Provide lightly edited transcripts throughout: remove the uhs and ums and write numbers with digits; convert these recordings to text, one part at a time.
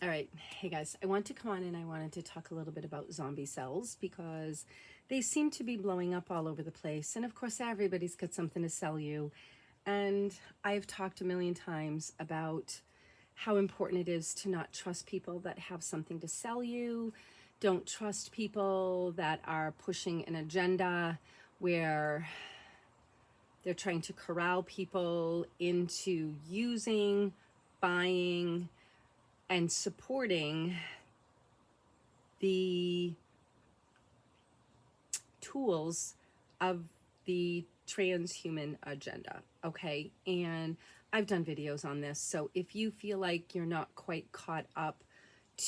All right. Hey guys, I want to come on and I wanted to talk a little bit about zombie cells because they seem to be blowing up all over the place. And of course, everybody's got something to sell you. And I've talked a million times about how important it is to not trust people that have something to sell you. Don't trust people that are pushing an agenda where they're trying to corral people into using, buying, and supporting the tools of the transhuman agenda, okay? And I've done videos on this, so if you feel like you're not quite caught up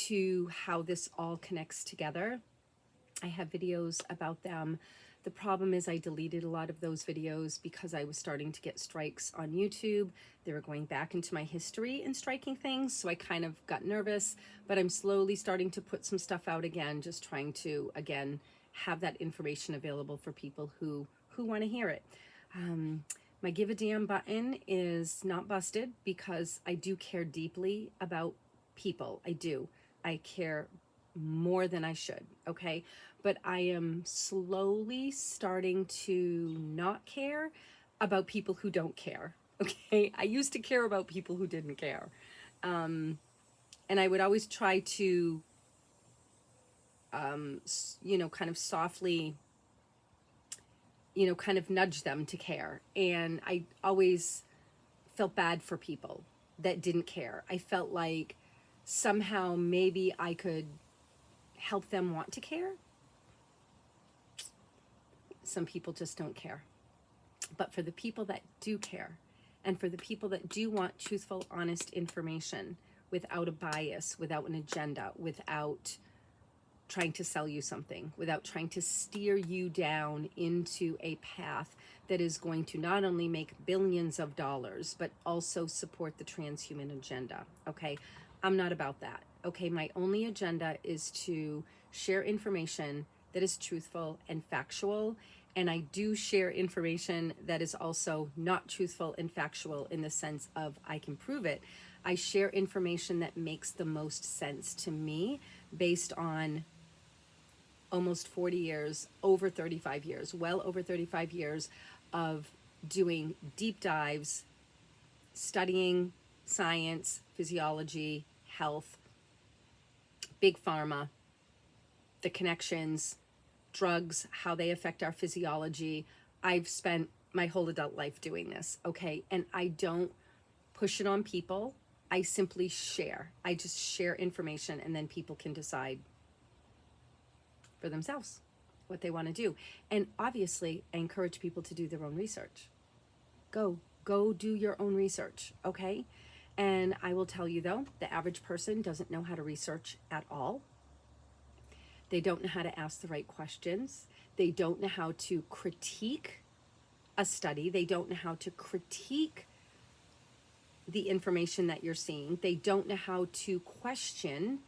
to how this all connects together, I have videos about them. The problem is I deleted a lot of those videos because I was starting to get strikes on YouTube. They were going back into my history and striking things, so I kind of got nervous, but I'm slowly starting to put some stuff out again, just trying to, again, have that information available for people who want to hear it. My give a damn button is not busted because I do care deeply about people. I do. I care more than I should, okay? But I am slowly starting to not care about people who don't care, okay? I used to care about people who didn't care. And I would always try to, kind of softly, kind of nudge them to care. And I always felt bad for people that didn't care. I felt like somehow maybe I could help them want to care. Some people just don't care. But for the people that do care, and for the people that do want truthful, honest information without a bias, without an agenda, without trying to sell you something, without trying to steer you down into a path that is going to not only make billions of dollars, but also support the transhuman agenda, okay? I'm not about that, okay? My only agenda is to share information that is truthful and factual, and I do share information that is also not truthful and factual in the sense of I can prove it. I share information that makes the most sense to me based on almost 40 years, over 35 years, well over 35 years of doing deep dives, studying science, physiology, health, big pharma, the connections, drugs, how they affect our physiology. I've spent my whole adult life doing this, okay? And I don't push it on people. I simply share. I just share information and then people can decide for themselves what they want to do. And obviously, I encourage people to do their own research. Go do your own research, okay? And I will tell you though, the average person doesn't know how to research at all. They don't know how to ask the right questions. They don't know how to critique a study. They don't know how to critique the information that you're seeing. They don't know how to question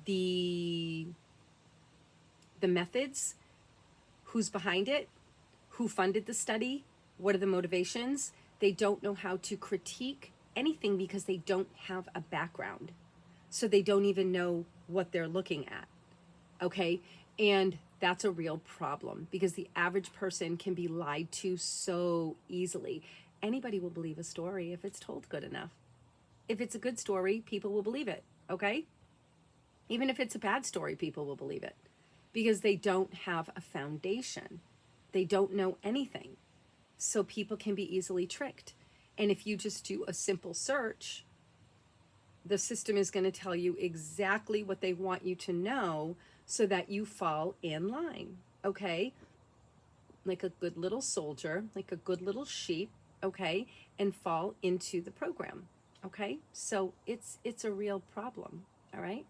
the methods, who's behind it, who funded the study, what are the motivations. They don't know how to critique anything because they don't have a background. So they don't even know what they're looking at, okay? And that's a real problem because the average person can be lied to so easily. Anybody will believe a story if it's told good enough. If it's a good story, people will believe it, okay? Even if it's a bad story, people will believe it because they don't have a foundation. They don't know anything. So people can be easily tricked. And if you just do a simple search, the system is going to tell you exactly what they want you to know so that you fall in line, okay? Like a good little soldier, like a good little sheep, okay? And fall into the program, okay? So it's a real problem, all right?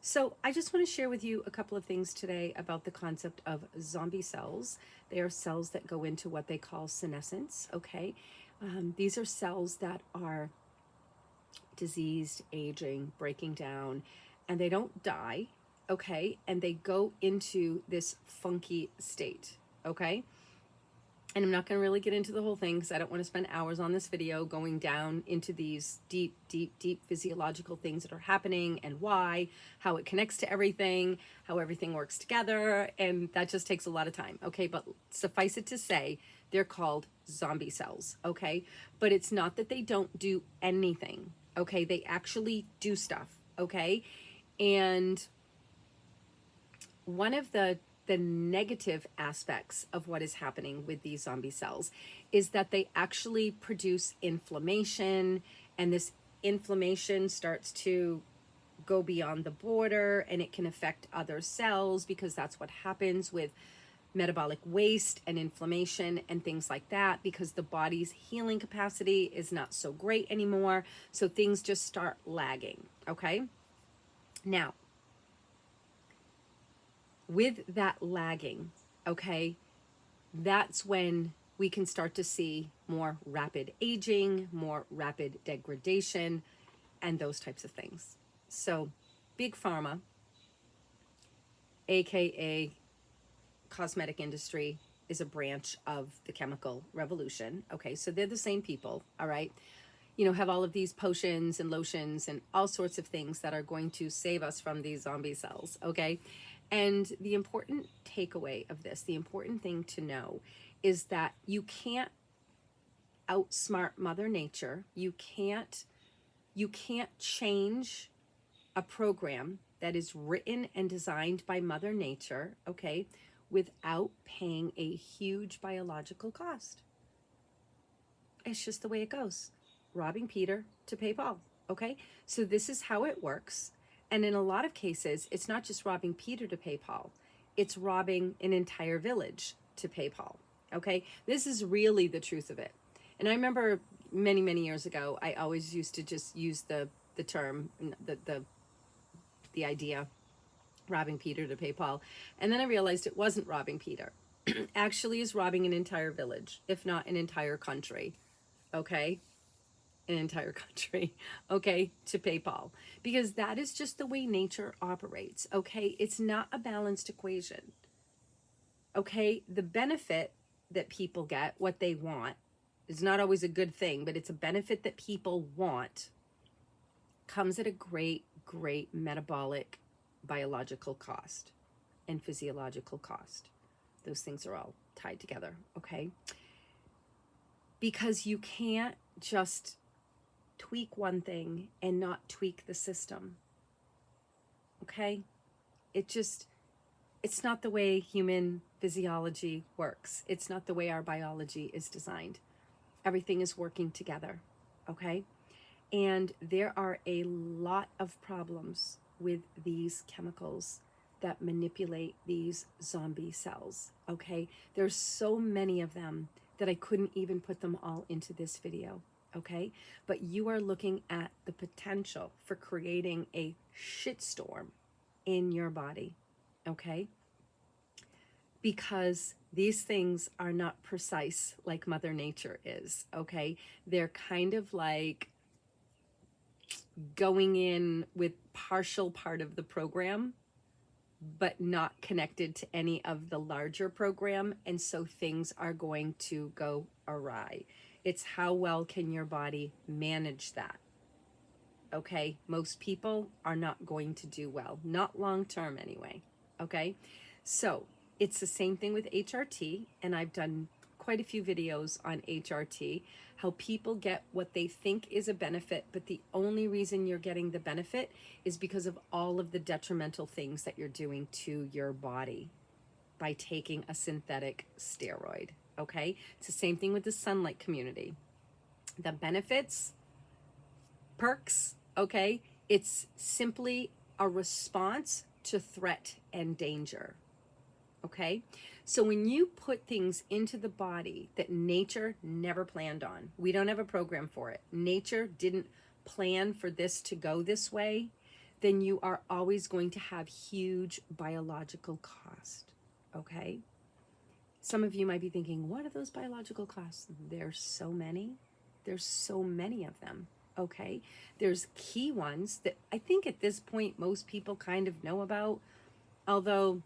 So I just want to share with you a couple of things today about the concept of zombie cells. They are cells that go into what they call senescence, okay? These are cells that are diseased, aging, breaking down, and they don't die, okay? And they go into this funky state, okay? And I'm not going to really get into the whole thing because I don't want to spend hours on this video going down into these deep, deep, deep physiological things that are happening and why, how it connects to everything, how everything works together. And that just takes a lot of time. Okay. But suffice it to say, they're called zombie cells. Okay. But it's not that they don't do anything. Okay. They actually do stuff. Okay. And one of the negative aspects of what is happening with these zombie cells is that they actually produce inflammation, and this inflammation starts to go beyond the border, and it can affect other cells because that's what happens with metabolic waste and inflammation and things like that, because the body's healing capacity is not so great anymore. So things just start lagging. Okay. Now, with that lagging, okay, that's when we can start to see more rapid aging, more rapid degradation, and those types of things. So big pharma, aka cosmetic industry, is a branch of the chemical revolution. Okay, so they're the same people, all right? You know, have all of these potions and lotions and all sorts of things that are going to save us from these zombie cells, okay? And the important takeaway of this, the important thing to know is that you can't outsmart Mother Nature. You can't change a program that is written and designed by Mother Nature, okay, without paying a huge biological cost. It's just the way it goes. Robbing Peter to pay Paul, okay? So this is how it works. And in a lot of cases, it's not just robbing Peter to pay Paul. It's robbing an entire village to pay Paul, okay? This is really the truth of it. And I remember many, many years ago, I always used to just use the term, the idea, robbing Peter to pay Paul. And then I realized it wasn't robbing Peter. Actually is robbing an entire village, if not an entire country, okay? An entire country, okay, to pay Paul, because that is just the way nature operates, okay? It's not a balanced equation, okay? The benefit that people get, what they want, is not always a good thing, but it's a benefit that people want, comes at a great, great metabolic, biological cost and physiological cost. Those things are all tied together, okay? Because you can't just tweak one thing and not tweak the system, okay? It's not the way human physiology works. It's not the way our biology is designed. Everything is working together, okay? And there are a lot of problems with these chemicals that manipulate these zombie cells, okay? There's so many of them that I couldn't even put them all into this video, okay? But you are looking at the potential for creating a shitstorm in your body, okay? Because these things are not precise like Mother Nature is, okay? They're kind of like going in with partial part of the program, but not connected to any of the larger program. And so things are going to go awry. It's how well can your body manage that? Okay, most people are not going to do well, not long term anyway. Okay, so it's the same thing with HRT, and I've done quite a few videos on HRT, how people get what they think is a benefit, but the only reason you're getting the benefit is because of all of the detrimental things that you're doing to your body by taking a synthetic steroid, okay? It's the same thing with the sunlight community. The benefits, perks, okay? It's simply a response to threat and danger, okay? So when you put things into the body that nature never planned on, we don't have a program for it, nature didn't plan for this to go this way, then you are always going to have huge biological cost, okay? Some of you might be thinking, what are those biological costs? There's so many. There's so many of them, okay? There's key ones that I think at this point most people kind of know about, although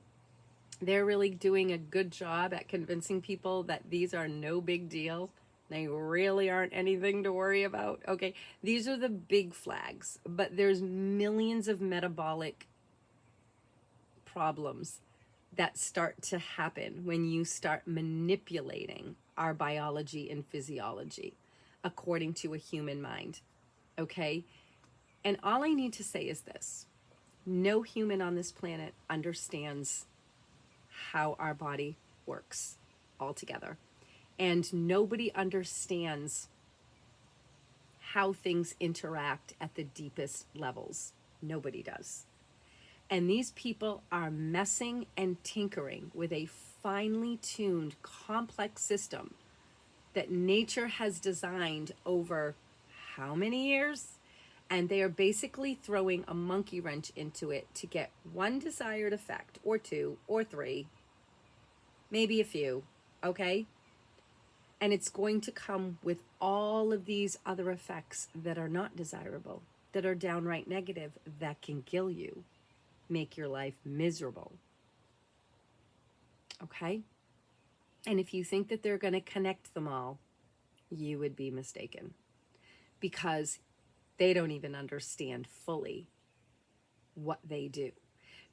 They're really doing a good job at convincing people that these are no big deal. They really aren't anything to worry about. Okay, these are the big flags, but there's millions of metabolic problems that start to happen when you start manipulating our biology and physiology according to a human mind. Okay? And all I need to say is this: no human on this planet understands how our body works altogether. And nobody understands how things interact at the deepest levels. Nobody does. And these people are messing and tinkering with a finely tuned, complex system that nature has designed over how many years? And they are basically throwing a monkey wrench into it to get one desired effect, or two, or three, maybe a few, okay? And it's going to come with all of these other effects that are not desirable, that are downright negative, that can kill you, make your life miserable. Okay? And if you think that they're going to connect them all, you would be mistaken, because they don't even understand fully what they do.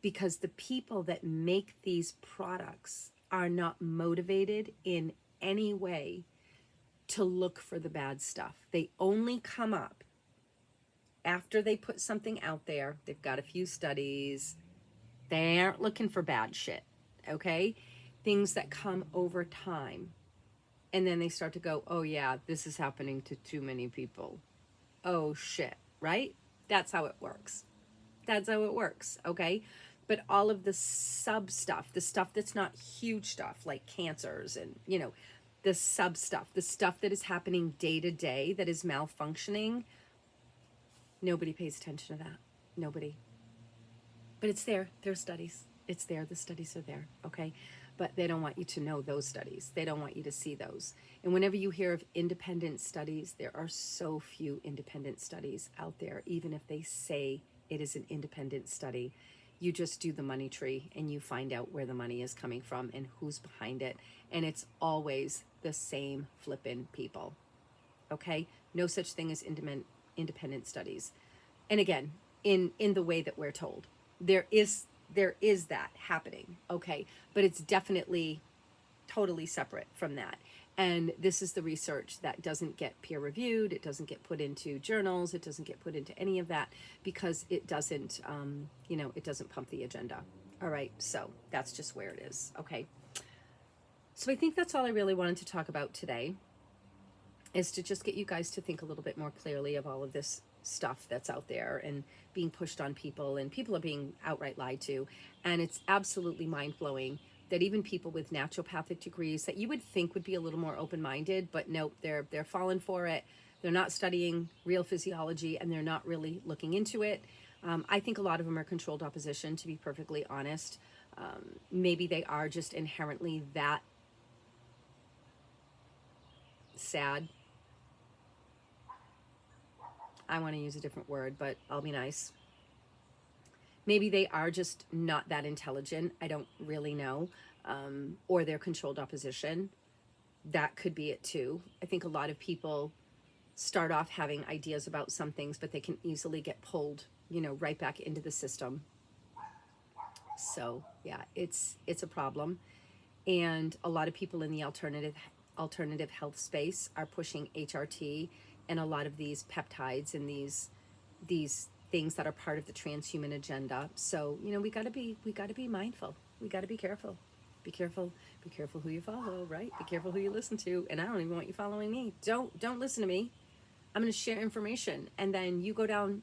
Because the people that make these products are not motivated in any way to look for the bad stuff. They only come up after they put something out there. They've got a few studies. They aren't looking for bad shit, okay? Things that come over time. And then they start to go, oh yeah, this is happening to too many people. Oh shit, right? That's how it works. That's how it works, okay? But all of the sub stuff, the stuff that's not huge stuff like cancers and, the sub stuff, the stuff that is happening day to day that is malfunctioning, nobody pays attention to that. Nobody. But it's there. There are studies. It's there. The studies are there, okay? But they don't want you to know those studies. They don't want you to see those. And whenever you hear of independent studies, there are so few independent studies out there, even if they say it is an independent study. You just do the money tree and you find out where the money is coming from and who's behind it. And it's always the same flippin' people, okay? No such thing as independent studies. And again, in the way that we're told, there is that happening, okay? But it's definitely totally separate from that. And this is the research that doesn't get peer reviewed. It doesn't get put into journals. It doesn't get put into any of that because it doesn't, it doesn't pump the agenda. All right, so that's just where it is, okay? So I think that's all I really wanted to talk about today, is to just get you guys to think a little bit more clearly of all of this stuff that's out there and being pushed on people, and people are being outright lied to. And it's absolutely mind-blowing that even people with naturopathic degrees that you would think would be a little more open-minded, but nope, they're falling for it. They're not studying real physiology and they're not really looking into it. I think a lot of them are controlled opposition, to be perfectly honest. Maybe they are just inherently that sad. I want to use a different word, but I'll be nice. Maybe they are just not that intelligent. I don't really know. Or they're controlled opposition. That could be it too. I think a lot of people start off having ideas about some things, but they can easily get pulled, right back into the system. So yeah, it's a problem. And a lot of people in the alternative health space are pushing HRT and a lot of these peptides and these things that are part of the transhuman agenda. So, we got to be mindful. We got to be careful. Be careful who you follow, right? Be careful who you listen to. And I don't even want you following me. Don't listen to me. I'm going to share information, and then you go down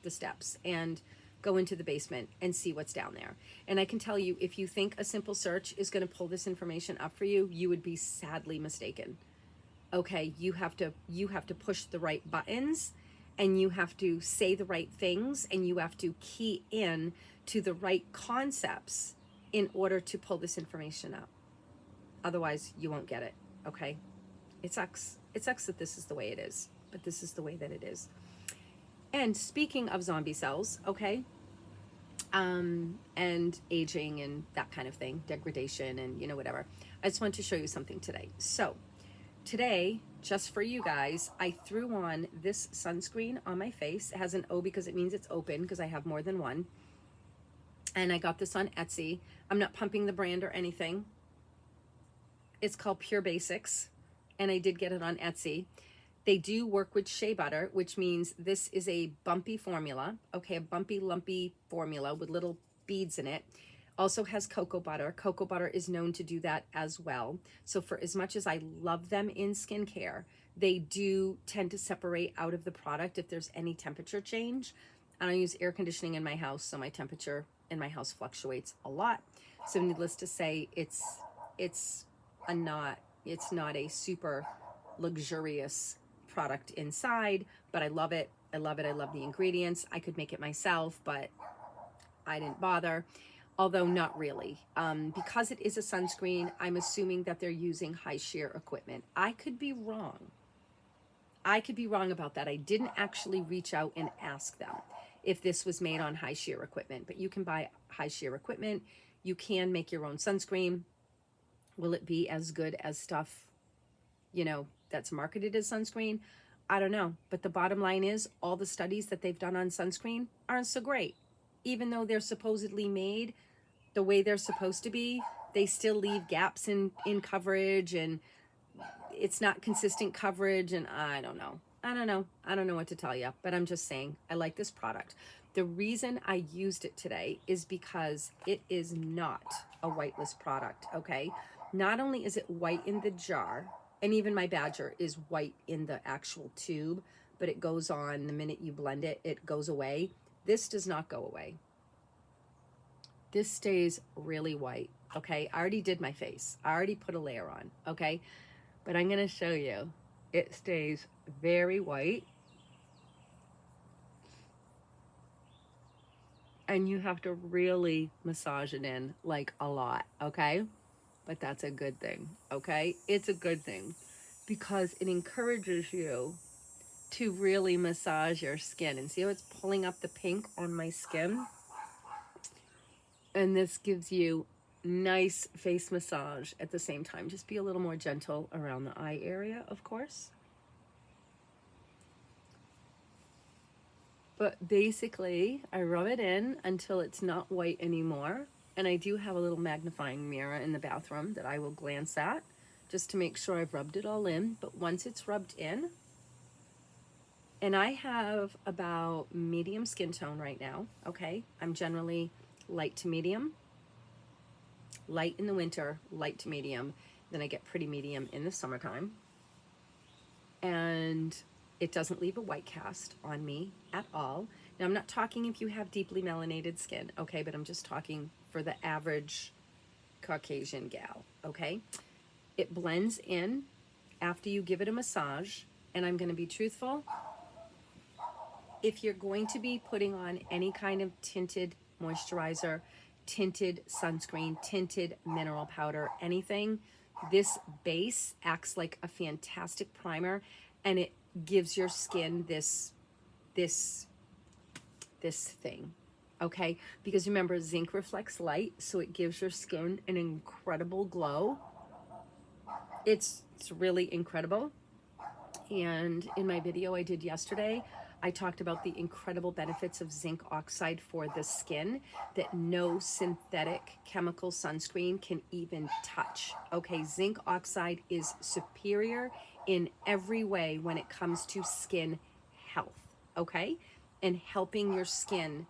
the steps and go into the basement and see what's down there. And I can tell you, if you think a simple search is going to pull this information up for you, you would be sadly mistaken. Okay, you have to push the right buttons, and you have to say the right things, and you have to key in to the right concepts in order to pull this information up. Otherwise, you won't get it, okay? It sucks. It sucks that this is the way it is, but this is the way that it is. And speaking of zombie cells, okay, and aging and that kind of thing, degradation and, you know, whatever. I just wanted to show you something today. So today, just for you guys, I threw on this sunscreen on my face. It has an O because it means it's open, because I have more than one. And I got this on Etsy. I'm not pumping the brand or anything. It's called Pure Basics, and I did get it on Etsy. They do work with shea butter, which means this is a bumpy formula, okay, a bumpy, lumpy formula with little beads in it. Also has cocoa butter. Cocoa butter is known to do that as well. So for as much as I love them in skincare, they do tend to separate out of the product if there's any temperature change. I don't use air conditioning in my house, so my temperature in my house fluctuates a lot. So needless to say, it's not a super luxurious product inside, but I love it. I love it. I love the ingredients. I could make it myself, but I didn't bother. Although not really. Because it is a sunscreen, I'm assuming that they're using high shear equipment. I could be wrong. I could be wrong about that. I didn't actually reach out and ask them if this was made on high shear equipment, but you can buy high shear equipment. You can make your own sunscreen. Will it be as good as stuff, you know, that's marketed as sunscreen? I don't know. But the bottom line is all the studies that they've done on sunscreen aren't so great. Even though they're supposedly made the way they're supposed to be, they still leave gaps in coverage, and it's not consistent coverage, and I don't know. I don't know what to tell you, but I'm just saying I like this product. The reason I used it today is because it is not a whitelist product, okay? Not only is it white in the jar, and even my Badger is white in the actual tube, but it goes on the minute you blend it, it goes away. This does not go away. This stays really white, okay? I already did my face. I already put a layer on, okay? But I'm gonna show you. It stays very white. And you have to really massage it in, like a lot, okay? But that's a good thing, okay? It's a good thing because it encourages you to really massage your skin. And see how it's pulling up the pink on my skin? And this gives you nice face massage at the same time. Just be a little more gentle around the eye area, of course. But basically, I rub it in until it's not white anymore. And I do have a little magnifying mirror in the bathroom that I will glance at just to make sure I've rubbed it all in. But once it's rubbed in, and I have about medium skin tone right now, okay? I'm generally light to medium. Light in the winter, light to medium. Then I get pretty medium in the summertime. And it doesn't leave a white cast on me at all. Now, I'm not talking if you have deeply melanated skin, okay? But I'm just talking for the average Caucasian gal, okay? It blends in after you give it a massage. And I'm going to be truthful. If you're going to be putting on any kind of tinted moisturizer, tinted sunscreen, tinted mineral powder, anything, this base acts like a fantastic primer, and it gives your skin this thing, okay? Because remember, zinc reflects light, so it gives your skin an incredible glow. It's really incredible. And in my video I did yesterday, I talked about the incredible benefits of zinc oxide for the skin that no synthetic chemical sunscreen can even touch. Okay, zinc oxide is superior in every way when it comes to skin health, okay? And helping your skin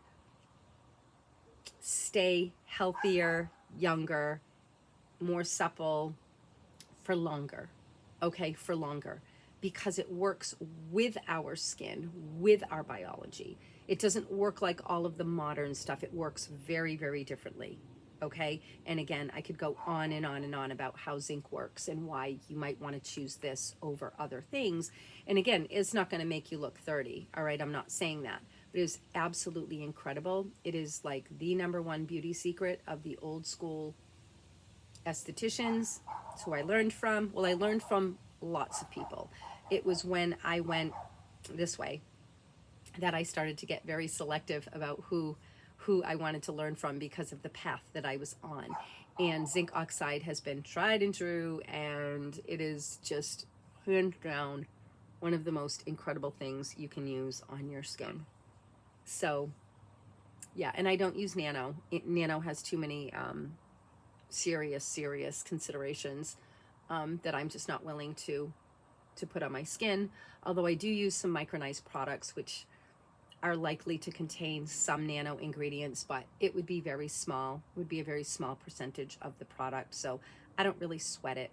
stay healthier, younger, more supple for longer, okay, for longer. Because it works with our skin, with our biology. It doesn't work like all of the modern stuff. It works very, very differently, okay? And again, I could go on and on and on about how zinc works and why you might want to choose this over other things. And again, it's not going to make you look 30, all right? I'm not saying that. But it is absolutely incredible. It is like the #1 beauty secret of the old school estheticians. It's who I learned from. Well, I learned from lots of people. It was when I went this way that I started to get very selective about who who I wanted to learn from because of the path that I was on. And zinc oxide has been tried and true, and it is just hands down one of the most incredible things you can use on your skin. So yeah, and I don't use nano. Nano has too many serious considerations that I'm just not willing to put on my skin. Although I do use some micronized products, which are likely to contain some nano ingredients, but it would be very small, would be a very small percentage of the product. So I don't really sweat it.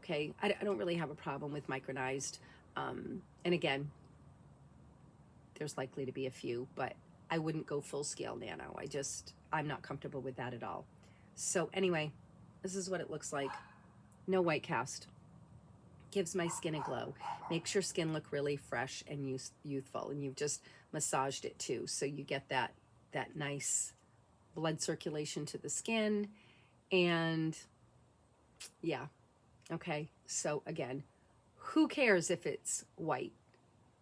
Okay, I don't really have a problem with micronized. And again, there's likely to be a few, but I wouldn't go full scale nano. I'm not comfortable with that at all. So anyway, this is what it looks like. No white cast. Gives my skin a glow. Makes your skin look really fresh and youthful. And you've just massaged it too. So you get that nice blood circulation to the skin. And yeah, okay. So again, who cares if it's white?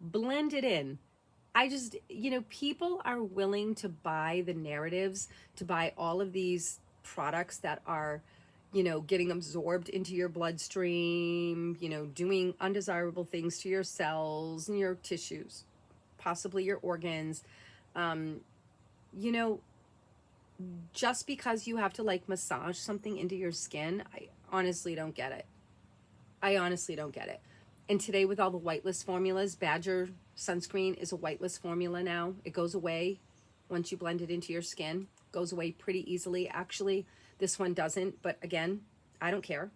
Blend it in. People are willing to buy the narratives, to buy all of these products that are, getting absorbed into your bloodstream, doing undesirable things to your cells and your tissues, possibly your organs. Just because you have to massage something into your skin, I honestly don't get it. And today with all the whitelist formulas, Badger sunscreen is a whitelist formula now. It goes away once you blend it into your skin. Goes away pretty easily. Actually, this one doesn't, but again, I don't care.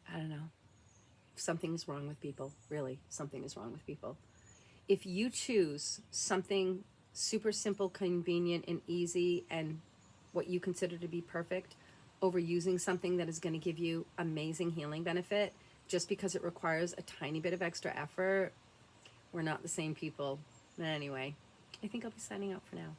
I don't know. Something is wrong with people. Really, something is wrong with people. If you choose something super simple, convenient, and easy, and what you consider to be perfect, over using something that is going to give you amazing healing benefit just because it requires a tiny bit of extra effort, we're not the same people. But anyway, I think I'll be signing out for now.